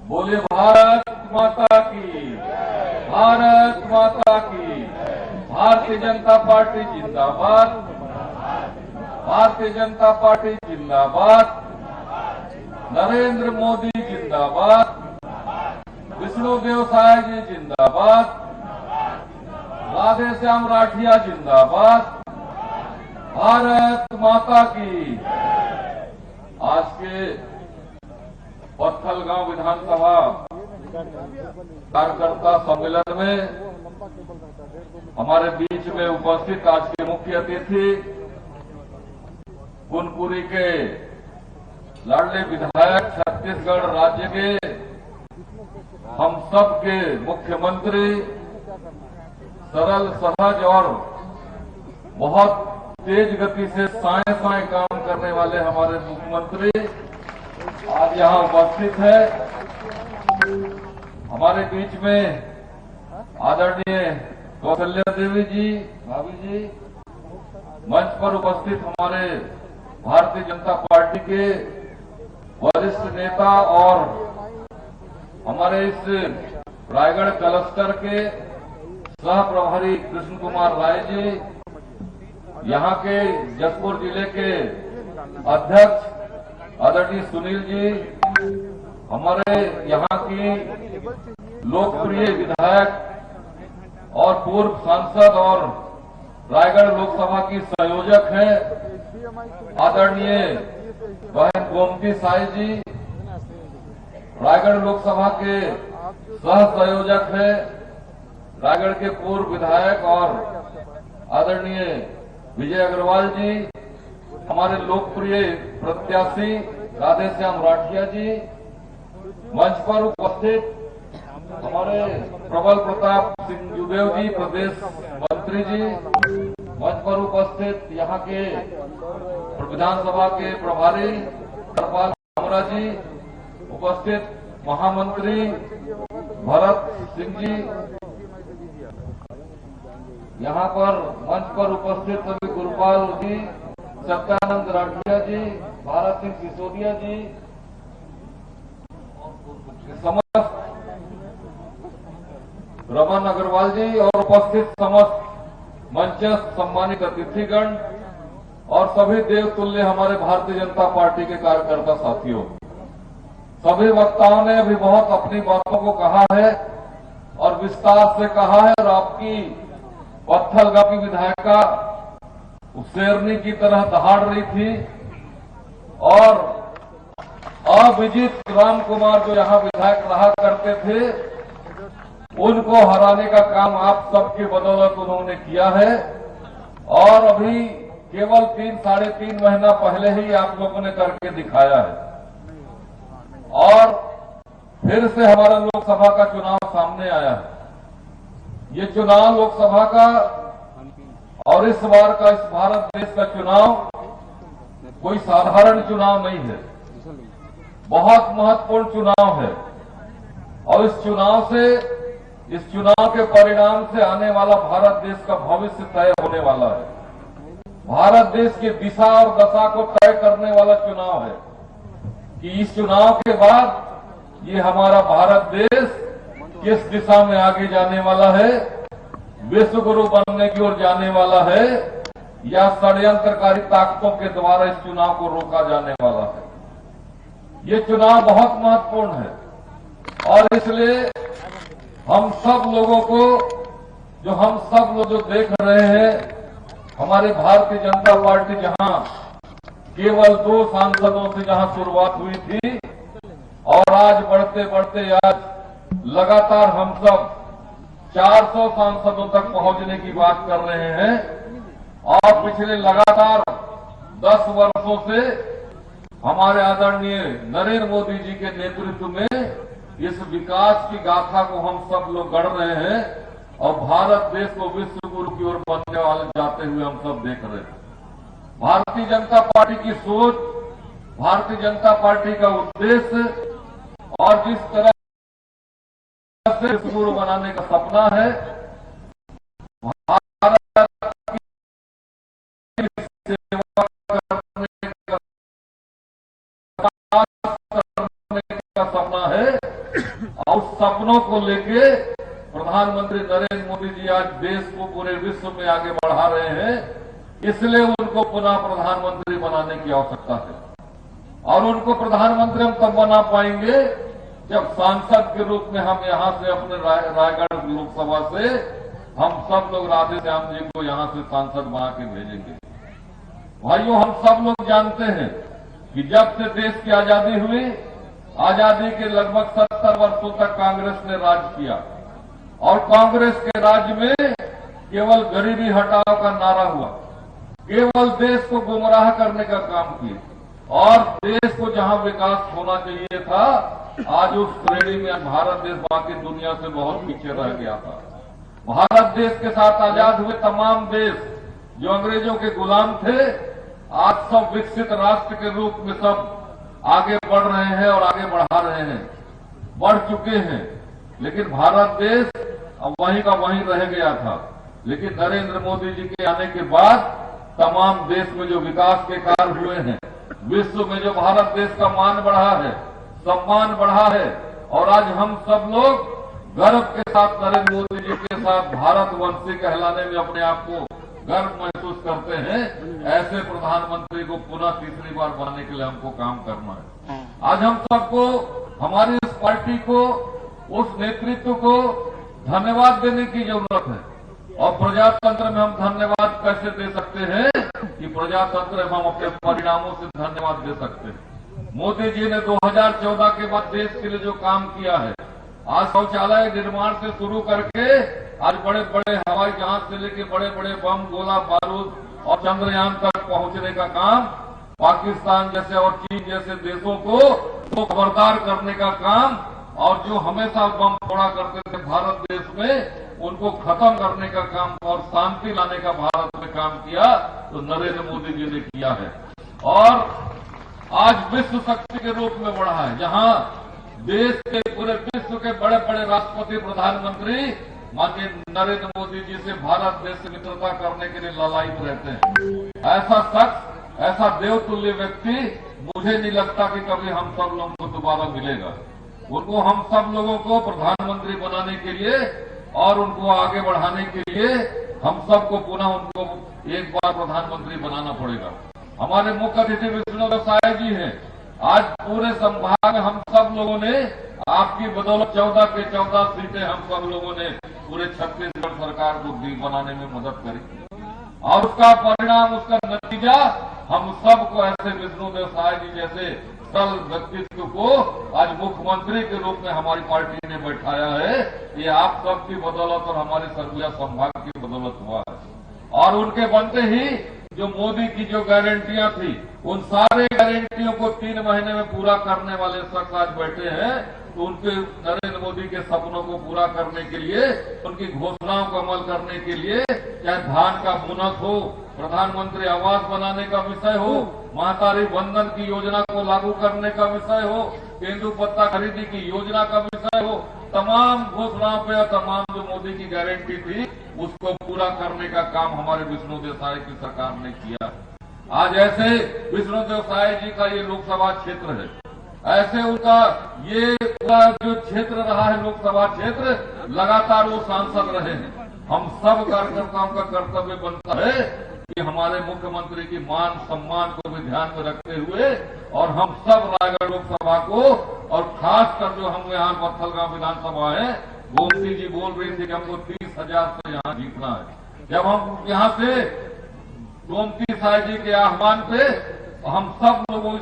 बोले भारत माता की, भारत माता की। भारतीय जनता पार्टी जिंदाबाद, भारतीय जनता पार्टी जिंदाबाद, नरेंद्र मोदी जिंदाबाद, विष्णुदेव साय जी जिंदाबाद, राधे श्याम राठिया जिंदाबाद, भारत माता की। आज के पत्थलगांव विधानसभा कार्यकर्ता सम्मेलन में हमारे बीच में उपस्थित आज के मुख्य अतिथि पुनपुरी के लाडले विधायक, छत्तीसगढ़ राज्य के हम सब के मुख्यमंत्री, सरल सहज और बहुत तेज गति से साए साए काम करने वाले हमारे मुख्यमंत्री आज यहाँ उपस्थित है। हमारे बीच में आदरणीय कौशल्या देवी जी, भाभी जी, मंच पर उपस्थित हमारे भारतीय जनता पार्टी के वरिष्ठ नेता और हमारे इस रायगढ़ क्लस्टर के सह प्रभारी कृष्ण कुमार राय जी, यहाँ के जसपुर जिले के अध्यक्ष आदरणीय सुनील जी, हमारे यहाँ की लोकप्रिय विधायक और पूर्व सांसद और रायगढ़ लोकसभा की संयोजक हैं आदरणीय बहन गोमती साई जी, रायगढ़ लोकसभा के सह संयोजक हैं रायगढ़ के पूर्व विधायक और आदरणीय विजय अग्रवाल जी, हमारे लोकप्रिय प्रत्याशी राधे श्याम राठिया जी, मंच पर उपस्थित हमारे प्रबल प्रताप सिंह जुदेव जी, प्रदेश मंत्री जी, मंच पर उपस्थित यहाँ के विधानसभा के प्रभारी हरपाल कामरा जी, उपस्थित महामंत्री भरत सिंह जी, यहाँ पर मंच पर उपस्थित सभी गुरुपाल जी, सत्यानंद राठिया जी, भारत सिंह सिसोदिया जी, समस्त रमन अग्रवाल जी और उपस्थित समस्त मंचस्थ सम्मानित अतिथिगण और सभी देवतुल्य हमारे भारतीय जनता पार्टी के कार्यकर्ता साथियों, सभी वक्ताओं ने अभी बहुत अपनी बातों को कहा है और विस्तार से कहा है और आपकी पत्थलगांव की विधायिका शेरनी की तरह दहाड़ रही थी और अविजित राम कुमार जो यहाँ विधायक रहा करते थे उनको हराने का काम आप सबकी बदौलत उन्होंने किया है और अभी केवल 3-3.5 महीना पहले ही आप लोगों ने करके दिखाया है और फिर से हमारा लोकसभा का चुनाव सामने आया है। ये चुनाव लोकसभा का और इस बार का इस भारत देश का चुनाव कोई साधारण चुनाव नहीं है, बहुत महत्वपूर्ण चुनाव है और इस चुनाव के परिणाम से आने वाला भारत देश का भविष्य तय होने वाला है। भारत देश की दिशा और दशा को तय करने वाला चुनाव है कि इस चुनाव के बाद ये हमारा भारत देश किस दिशा में आगे जाने वाला है, विश्व गुरु बनने की ओर जाने वाला है या षड्यंत्रकारी ताकतों के द्वारा इस चुनाव को रोका जाने वाला है। ये चुनाव बहुत महत्वपूर्ण है और इसलिए हम सब लोगों को हम सब लोग जो देख रहे हैं, हमारे भारतीय जनता पार्टी जहां केवल 2 सांसदों से जहां शुरुआत हुई थी और आज बढ़ते बढ़ते आज लगातार हम सब 400 सांसदों तक पहुंचने की बात कर रहे हैं और पिछले लगातार 10 वर्षों से हमारे आदरणीय नरेंद्र मोदी जी के नेतृत्व में इस विकास की गाथा को हम सब लोग गढ़ रहे हैं और भारत देश को विश्व गुरु की ओर बनने वाले जाते हुए हम सब देख रहे हैं। भारतीय जनता पार्टी की सोच, भारतीय जनता पार्टी का उद्देश्य और जिस तरह से विश्व गुरु बनाने का सपना है, भारत की सेवा करने का सपना है, और सपनों को लेके प्रधानमंत्री नरेंद्र मोदी जी आज देश को पूरे विश्व में आगे बढ़ा रहे हैं। इसलिए उनको पुनः प्रधानमंत्री बनाने की आवश्यकता है और उनको प्रधानमंत्री हम तब बना पाएंगे जब सांसद के रूप में हम यहां से अपने रायगढ़ लोकसभा से हम सब लोग राधे श्याम जी को यहां से सांसद बना के भेजेंगे। भाइयों, हम सब लोग जानते हैं कि जब से देश की आजादी हुई, आजादी के लगभग 70 वर्षों तक कांग्रेस ने राज किया और कांग्रेस के राज्य में केवल गरीबी हटाओ का नारा हुआ, केवल देश को गुमराह करने का काम किया और देश को जहां विकास होना चाहिए था, आज उस श्रेणी में भारत देश बाकी दुनिया से बहुत पीछे रह गया था। भारत देश के साथ आजाद हुए तमाम देश जो अंग्रेजों के गुलाम थे, आज सब विकसित राष्ट्र के रूप में सब आगे बढ़ रहे हैं और आगे बढ़ा रहे हैं, बढ़ चुके हैं। लेकिन भारत देश अब वहीं का वहीं रह गया था। लेकिन नरेंद्र मोदी जी के आने के बाद तमाम देश में जो विकास के कार्य हुए हैं, विश्व में जो भारत देश का मान बढ़ा है, सम्मान बढ़ा है और आज हम सब लोग गर्व के साथ नरेंद्र मोदी जी के साथ भारतवंशी कहलाने में अपने आप को गर्व महसूस करते हैं। ऐसे प्रधानमंत्री को पुनः तीसरी बार बनाने के लिए हमको काम करना है। आज हम सबको, हमारी इस पार्टी को, उस नेतृत्व को धन्यवाद देने की जरूरत है। और प्रजातंत्र में हम धन्यवाद कैसे दे सकते हैं कि प्रजातंत्र में हम अपने परिणामों से धन्यवाद दे सकते हैं। मोदी जी ने 2014 के बाद देश के लिए जो काम किया है, आज शौचालय निर्माण से शुरू करके आज बड़े बड़े हवाई जहाज से लेकर बड़े बड़े बम, गोला बारूद और चंद्रयान तक पहुंचने का काम, पाकिस्तान जैसे और चीन जैसे देशों को तो खबरदार करने का काम और जो हमेशा बम फोड़ा करते थे भारत देश में, उनको खत्म करने का काम और शांति लाने का भारत में काम किया तो नरेंद्र मोदी जी ने किया है। और आज विश्व शक्ति के रूप में बढ़ा है, जहां देश के पूरे विश्व के बड़े बड़े राष्ट्रपति, प्रधानमंत्री माननीय नरेंद्र मोदी जी से भारत देश से मित्रता करने के लिए ललायित रहते हैं। ऐसा शख्स, ऐसा देवतुल्य व्यक्ति मुझे नहीं लगता कि कभी हम सब लोगों को दोबारा मिलेगा। उनको हम सब लोगों को प्रधानमंत्री बनाने के लिए और उनको आगे बढ़ाने के लिए हम सबको पुनः उनको एक बार प्रधानमंत्री बनाना पड़ेगा। हमारे मुख्य अतिथि विष्णुदेव साय जी हैं। आज पूरे संभाग में हम सब लोगों ने आपकी बदौलत 14 के 14 सीटें हम सब लोगों ने पूरे छत्तीसगढ़ सरकार को बनाने में मदद करी और उसका परिणाम, उसका नतीजा हम सबको ऐसे विष्णुदेव साय जी जैसे सरल व्यक्तित्व को आज मुख्यमंत्री के रूप में हमारी पार्टी ने बैठाया है। ये आप सबकी बदौलत और हमारे सरगुजा संभाग की बदौलत हुआ है। और उनके बनते ही जो मोदी की जो गारंटियां थी, उन सारे गारंटियों को 3 महीने में पूरा करने वाले शख्स आज बैठे हैं। तो उनके नरेंद्र मोदी के सपनों को पूरा करने के लिए, उनकी घोषणाओं को अमल करने के लिए, चाहे धान का बोनस हो, प्रधानमंत्री आवास बनाने का विषय हो, महातारी बंधन की योजना को लागू करने का विषय हो, तेंदुपत्ता खरीदी की योजना का विषय हो, तमाम घोषणाओं पे तमाम जो मोदी की गारंटी थी उसको पूरा करने का काम हमारे विष्णुदेव साय की सरकार ने किया। आज ऐसे विष्णुदेव साय जी का ये लोकसभा क्षेत्र है, ऐसे उनका ये पूरा जो क्षेत्र रहा है लोकसभा क्षेत्र, लगातार वो सांसद रहे हैं। हम सब कार्यकर्ताओं का कर्तव्य बनता है कि हमारे मुख्यमंत्री की मान सम्मान को भी ध्यान में रखते हुए और हम सब रायगढ़ लोकसभा को और खासकर जो हम यहाँ पत्थलगांव विधानसभा है, गोमती जी बोल रही थी कि हमको 30,000 से यहाँ जीतना है। जब हम यहाँ से गोमती साय जी के आह्वान पे हम सब लोगों इस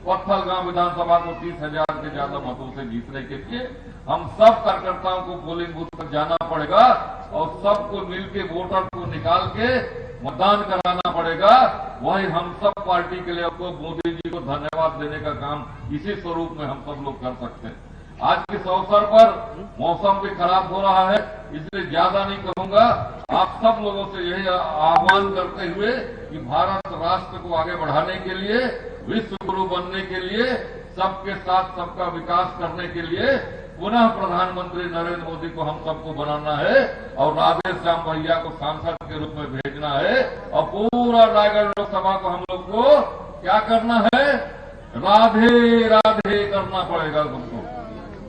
पत्थलगांव विधानसभा को 30,000 के ज्यादा मतों से जीतने के लिए हम सब कार्यकर्ताओं को पोलिंग बूथ पर जाना पड़ेगा और सबको मिलके वोटर को निकाल के मतदान कराना पड़ेगा। वही हम सब पार्टी के लिए आपको मोदी जी को धन्यवाद देने का काम इसी स्वरूप में हम सब लोग कर सकते हैं। आज के इस अवसर पर मौसम भी खराब हो रहा है, इसलिए ज्यादा नहीं कहूंगा। आप सब लोगों से यही आह्वान करते हुए कि भारत राष्ट्र को आगे बढ़ाने के लिए, विश्व गुरु बनने के लिए, सबके साथ सबका विकास करने के लिए पुनः प्रधानमंत्री नरेंद्र मोदी को हम सबको बनाना है और राधे श्याम भैया को सांसद के रूप में भेजना है और पूरा रायगढ़ लोकसभा को हम लोग को क्या करना है, राधे राधे करना पड़ेगा तुमको।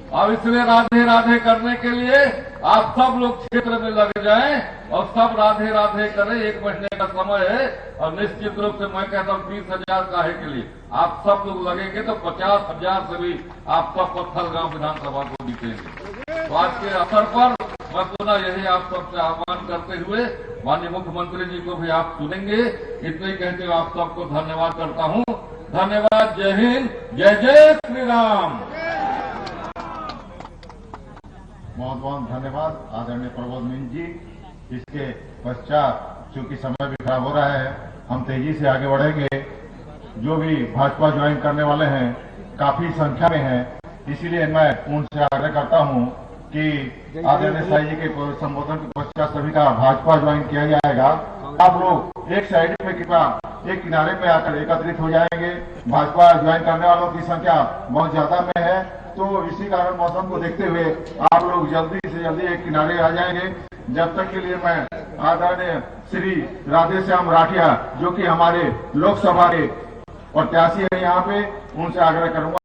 अब इसलिए राधे राधे करने के लिए आप सब लोग क्षेत्र में लग जाएं और सब राधे राधे करें। 1 महीने का समय है और निश्चित रूप से मैं कहता हूँ 20,000 काहे के लिए आप सब लोग लगेंगे तो 50,000 से भी आप सब पत्थलगांव विधानसभा को जीतेंगे। तो आज के अवसर पर मैं पुनः यही आप सबसे आह्वान करते हुए माननीय मुख्यमंत्री जी को भी आप सुनेंगे, इतने ही कहते हुए आप सबको धन्यवाद करता हूँ। धन्यवाद। जय हिंद, जय जय श्री राम। बहुत बहुत धन्यवाद आदरणीय प्रबोध मीन जी। इसके पश्चात चूंकि समय भी खराब हो रहा है, हम तेजी से आगे बढ़ेंगे। जो भी भाजपा ज्वाइन करने वाले हैं काफी संख्या में हैं, इसीलिए मैं उनसे आग्रह करता हूं कि आदरणीय शाही जी के संबोधन के पश्चात सभी का भाजपा ज्वाइन किया जाएगा। आप लोग एक साइड में कृपया एक किनारे पे आकर एकत्रित हो जाएंगे। भाजपा ज्वाइन करने वालों की संख्या बहुत ज्यादा में है, तो इसी कारण मौसम को देखते हुए आप लोग जल्दी से जल्दी एक किनारे आ जाएंगे। जब तक के लिए मैं आदरणीय श्री राधेश्याम राठिया जो कि हमारे लोकसभा के प्रत्याशी है यहाँ पे, उनसे आग्रह करूंगा